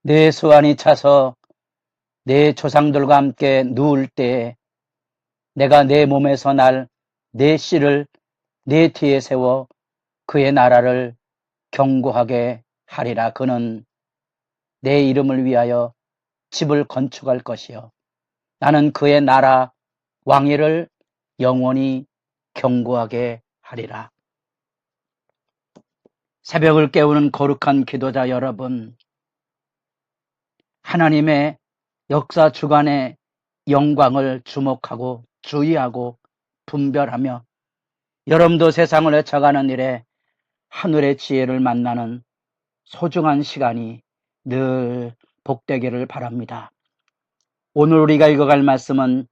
내 수완이 차서 내 조상들과 함께 누울 때에 내가 내 몸에서 날 내 씨를 내 뒤에 세워 그의 나라를 견고하게 하리라. 그는 내 이름을 위하여 집을 건축할 것이요 나는 그의 나라 왕위를 영원히 견고하게 하리라. 새벽을 깨우는 거룩한 기도자 여러분, 하나님의 역사 주관의 영광을 주목하고 주의하고 분별하며 여러분도 세상을 헤쳐가는 일에 하늘의 지혜를 만나는 소중한 시간이 늘 복되기를 바랍니다. 오늘 우리가 읽어갈 말씀은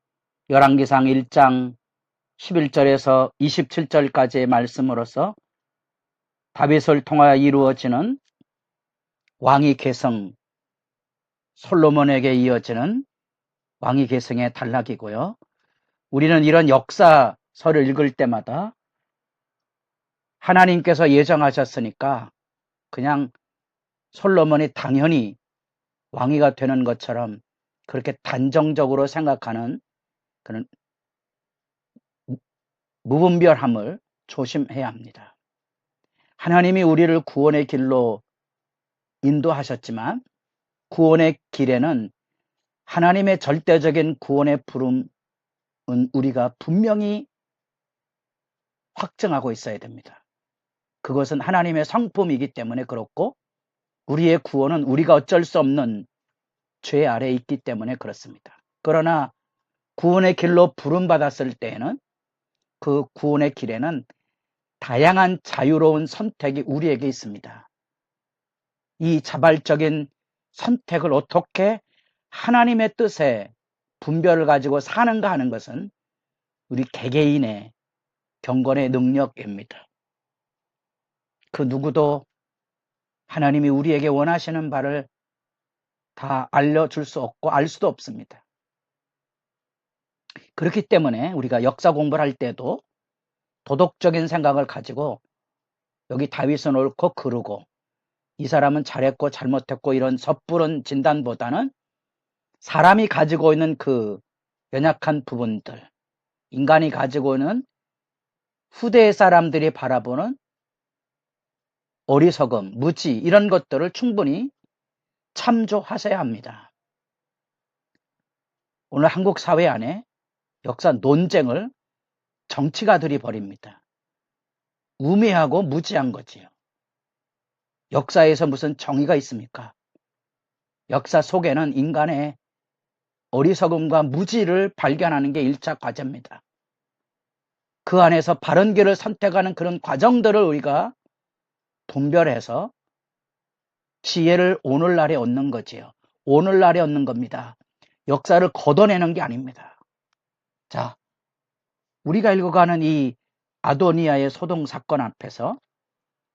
열왕기상 1장 11절에서 27절까지의 말씀으로서 다윗을 통하여 이루어지는 왕위 계승, 솔로몬에게 이어지는 왕위 계승의 단락이고요. 우리는 이런 역사서를 읽을 때마다 하나님께서 예정하셨으니까 그냥 솔로몬이 당연히 왕위가 되는 것처럼 그렇게 단정적으로 생각하는 그런 무분별함을 조심해야 합니다. 하나님이 우리를 구원의 길로 인도하셨지만 구원의 길에는 하나님의 절대적인 구원의 부름은 우리가 분명히 확증하고 있어야 됩니다. 그것은 하나님의 성품이기 때문에 그렇고 우리의 구원은 우리가 어쩔 수 없는 죄 아래에 있기 때문에 그렇습니다. 그러나 구원의 길로 부름받았을 때에는 그 구원의 길에는 다양한 자유로운 선택이 우리에게 있습니다. 이 자발적인 선택을 어떻게 하나님의 뜻에 분별을 가지고 사는가 하는 것은 우리 개개인의 경건의 능력입니다. 그 누구도 하나님이 우리에게 원하시는 바를 다 알려줄 수 없고 알 수도 없습니다. 그렇기 때문에 우리가 역사 공부를 할 때도 도덕적인 생각을 가지고 여기 다윗은 옳고 그르고 이 사람은 잘했고 잘못했고 이런 섣부른 진단보다는 사람이 가지고 있는 그 연약한 부분들, 인간이 가지고 있는 후대의 사람들이 바라보는 어리석음, 무지 이런 것들을 충분히 참조하셔야 합니다. 오늘 한국 사회 안에 역사 논쟁을 정치가들이 벌입니다. 우매하고 무지한 거지요. 역사에서 무슨 정의가 있습니까? 역사 속에는 인간의 어리석음과 무지를 발견하는 게 1차 과제입니다. 그 안에서 바른 길을 선택하는 그런 과정들을 우리가 분별해서 지혜를 오늘날에 얻는 거지요. 오늘날에 얻는 겁니다. 역사를 걷어내는 게 아닙니다. 자, 우리가 읽어가는 이 아도니아의 소동 사건 앞에서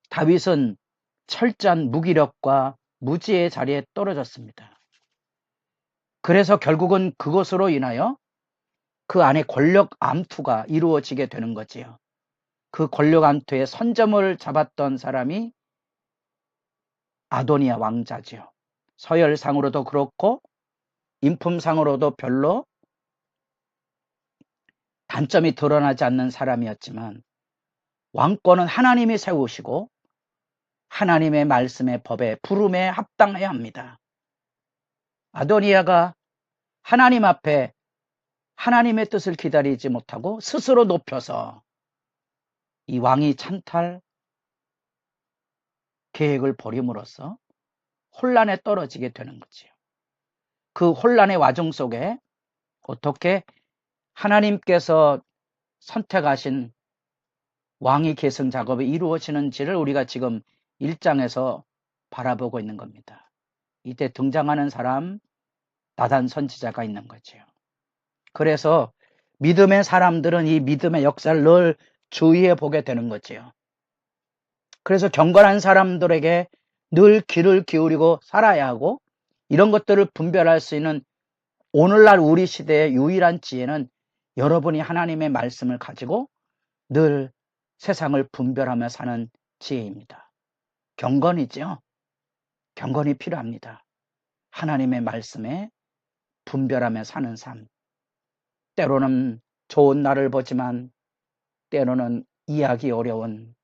다윗은 철저한 무기력과 무지의 자리에 떨어졌습니다. 그래서 결국은 그것으로 인하여 그 안에 권력 암투가 이루어지게 되는 거지요. 그 권력 암투의 선점을 잡았던 사람이 아도니아 왕자지요. 서열상으로도 그렇고 인품상으로도 별로 단점이 드러나지 않는 사람이었지만 왕권은 하나님이 세우시고 하나님의 말씀의 법에 부름에 합당해야 합니다. 아도니아가 하나님 앞에 하나님의 뜻을 기다리지 못하고 스스로 높여서 이 왕위 찬탈 계획을 벌임으로써 혼란에 떨어지게 되는 거지요. 그 혼란의 와중 속에 어떻게 하나님께서 선택하신 왕위 계승 작업이 이루어지는지를 우리가 지금 1장에서 바라보고 있는 겁니다. 이때 등장하는 사람 나단 선지자가 있는 거지요. 그래서 믿음의 사람들은 이 믿음의 역사를 늘 주의해 보게 되는 거지요. 그래서 경건한 사람들에게 늘 귀를 기울이고 살아야 하고 이런 것들을 분별할 수 있는 오늘날 우리 시대의 유일한 지혜는 여러분이 하나님의 말씀을 가지고 늘 세상을 분별하며 사는 지혜입니다. 경건이죠. 경건이 필요합니다. 하나님의 말씀에 분별하며 사는 삶. 때로는 좋은 날을 보지만 때로는 이해하기 어려운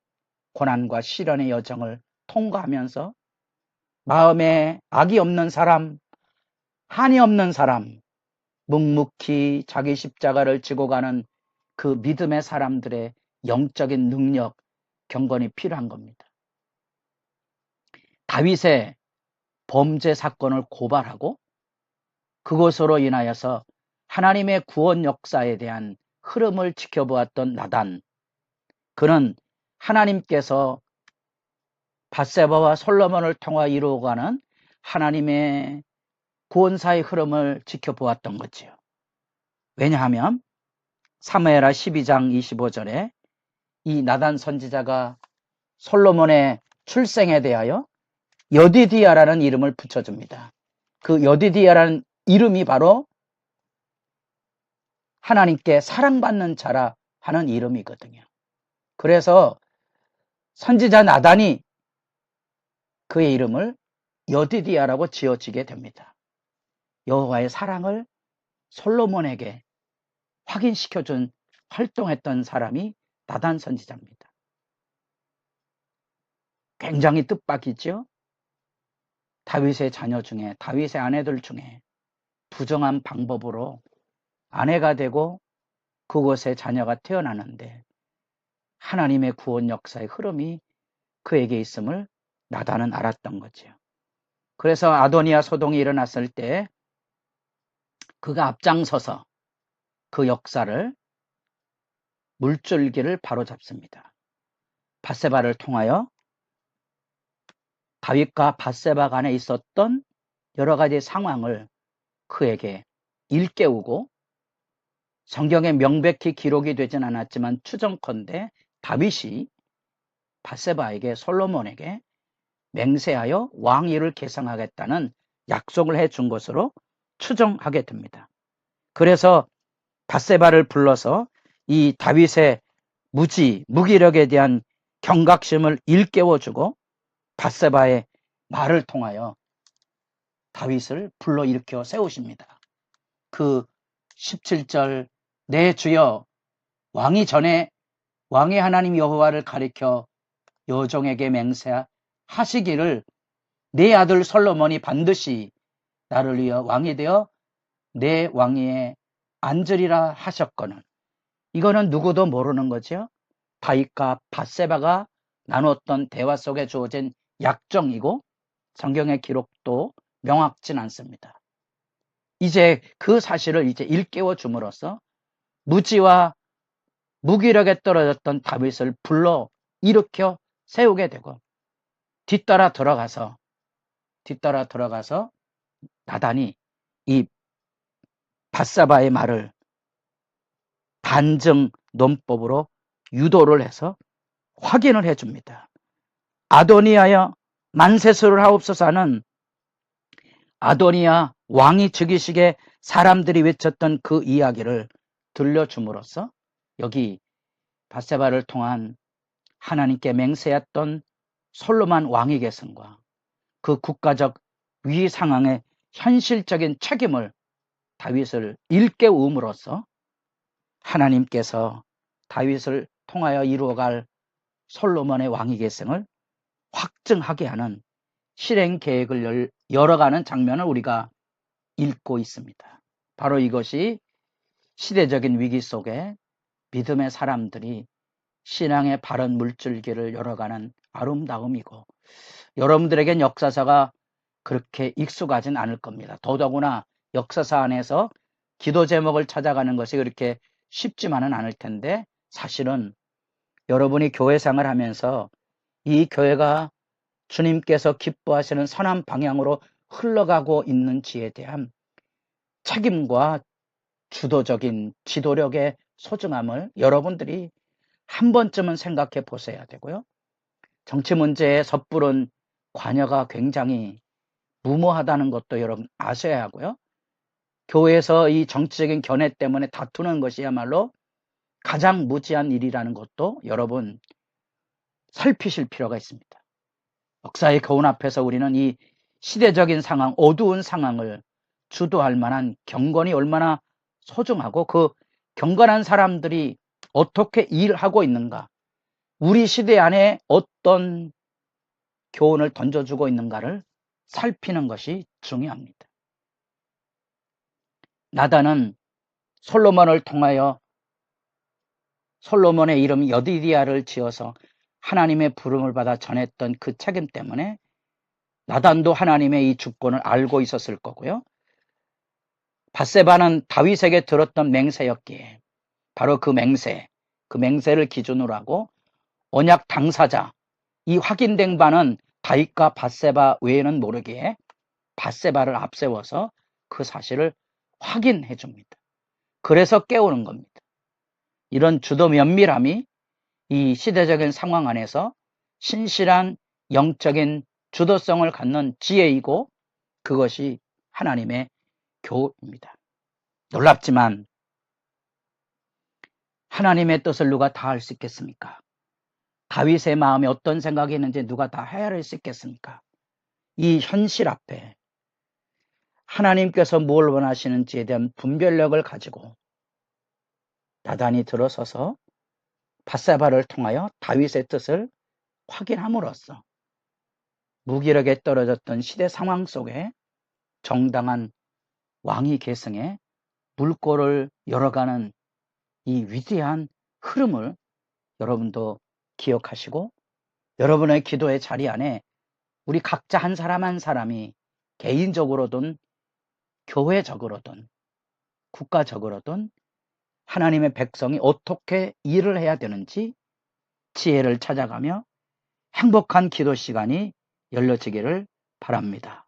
고난과 시련의 여정을 통과하면서 마음에 악이 없는 사람, 한이 없는 사람, 묵묵히 자기 십자가를 지고 가는 그 믿음의 사람들의 영적인 능력, 경건이 필요한 겁니다. 다윗의 범죄 사건을 고발하고 그것으로 인하여서 하나님의 구원 역사에 대한 흐름을 지켜보았던 나단. 그는 하나님께서 밧세바와 솔로몬을 통하 이루어가는 하나님의 구원사의 흐름을 지켜보았던 거지요. 왜냐하면 사무엘하 12장 25절에 이 나단 선지자가 솔로몬의 출생에 대하여 여디디아라는 이름을 붙여줍니다. 그 여디디아라는 이름이 바로 하나님께 사랑받는 자라 하는 이름이거든요. 그래서 선지자 나단이 그의 이름을 여디디아라고 지어지게 됩니다. 여호와의 사랑을 솔로몬에게 확인시켜준 활동했던 사람이 나단 선지자입니다. 굉장히 뜻밖이죠. 다윗의 자녀 중에, 다윗의 아내들 중에 부정한 방법으로 아내가 되고 그곳에 자녀가 태어나는데 하나님의 구원 역사의 흐름이 그에게 있음을 나단은 알았던 거죠. 그래서 아도니아 소동이 일어났을 때 그가 앞장서서 그 역사를 물줄기를 바로잡습니다. 밧세바를 통하여 다윗과 밧세바 간에 있었던 여러 가지 상황을 그에게 일깨우고 성경에 명백히 기록이 되진 않았지만 추정컨대 다윗이 밧세바에게 솔로몬에게 맹세하여 왕위를 계승하겠다는 약속을 해준 것으로 추정하게 됩니다. 그래서 밧세바를 불러서 이 다윗의 무기력에 대한 경각심을 일깨워주고 밧세바의 말을 통하여 다윗을 불러일으켜 세우십니다. 그 17절 내 주여 왕이 전에 왕의 하나님 여호와를 가리켜 여종에게 맹세하시기를 내 아들 솔로몬이 반드시 나를 위하여 왕이 되어 내 왕위에 앉으리라 하셨거늘. 이거는 누구도 모르는 거죠. 다윗과 밧세바가 나눴던 대화 속에 주어진 약정이고 성경의 기록도 명확진 않습니다. 이제 그 사실을 이제 일깨워 줌으로써 무지와 무기력에 떨어졌던 다윗을 불러 일으켜 세우게 되고 뒤따라 들어가서 나단이 이 밧세바의 말을 반증 논법으로 유도를 해서 확인을 해줍니다. 아도니아여 만세수를 하옵소서 하는 아도니아 왕이 즉위식에 사람들이 외쳤던 그 이야기를 들려줌으로써 여기 밧세바를 통한 하나님께 맹세했던 솔로몬 왕위 계승과 그 국가적 위기 상황의 현실적인 책임을 다윗을 일깨움으로써 하나님께서 다윗을 통하여 이루어갈 솔로몬의 왕위 계승을 확증하게 하는 실행 계획을 열어가는 장면을 우리가 읽고 있습니다. 바로 이것이 시대적인 위기 속에 믿음의 사람들이 신앙의 바른 물줄기를 열어가는 아름다움이고 여러분들에겐 역사사가 그렇게 익숙하진 않을 겁니다. 더더구나 역사사 안에서 기도 제목을 찾아가는 것이 그렇게 쉽지만은 않을 텐데 사실은 여러분이 교회생활 하면서 이 교회가 주님께서 기뻐하시는 선한 방향으로 흘러가고 있는지에 대한 책임과 주도적인 지도력의 소중함을 여러분들이 한 번쯤은 생각해 보셔야 되고요. 정치 문제에 섣부른 관여가 굉장히 무모하다는 것도 여러분 아셔야 하고요. 교회에서 이 정치적인 견해 때문에 다투는 것이야말로 가장 무지한 일이라는 것도 여러분 살피실 필요가 있습니다. 역사의 거운 앞에서 우리는 이 시대적인 상황, 어두운 상황을 주도할 만한 경건이 얼마나 소중하고 그 경건한 사람들이 어떻게 일하고 있는가, 우리 시대 안에 어떤 교훈을 던져주고 있는가를 살피는 것이 중요합니다. 나단은 솔로몬을 통하여 솔로몬의 이름 여디디아를 지어서 하나님의 부름을 받아 전했던 그 책임 때문에 나단도 하나님의 이 주권을 알고 있었을 거고요. 밧세바는 다윗에게 들었던 맹세였기에 바로 그 맹세를 기준으로 하고 언약 당사자, 이 확인된 바는 다윗과 밧세바 외에는 모르기에 밧세바를 앞세워서 그 사실을 확인해 줍니다. 그래서 깨우는 겁니다. 이런 주도 면밀함이 이 시대적인 상황 안에서 신실한 영적인 주도성을 갖는 지혜이고 그것이 하나님의 교훈입니다. 놀랍지만 하나님의 뜻을 누가 다 알 수 있겠습니까? 다윗의 마음에 어떤 생각이 있는지 누가 다 헤아릴 수 있겠습니까? 이 현실 앞에 하나님께서 뭘 원하시는지에 대한 분별력을 가지고 나단이 들어서서 밧세바를 통하여 다윗의 뜻을 확인함으로써 무기력에 떨어졌던 시대 상황 속에 정당한 왕위 계승에 물꼬를 열어가는 이 위대한 흐름을 여러분도 기억하시고 여러분의 기도의 자리 안에 우리 각자 한 사람 한 사람이 개인적으로든 교회적으로든 국가적으로든 하나님의 백성이 어떻게 일을 해야 되는지 지혜를 찾아가며 행복한 기도 시간이 열려지기를 바랍니다.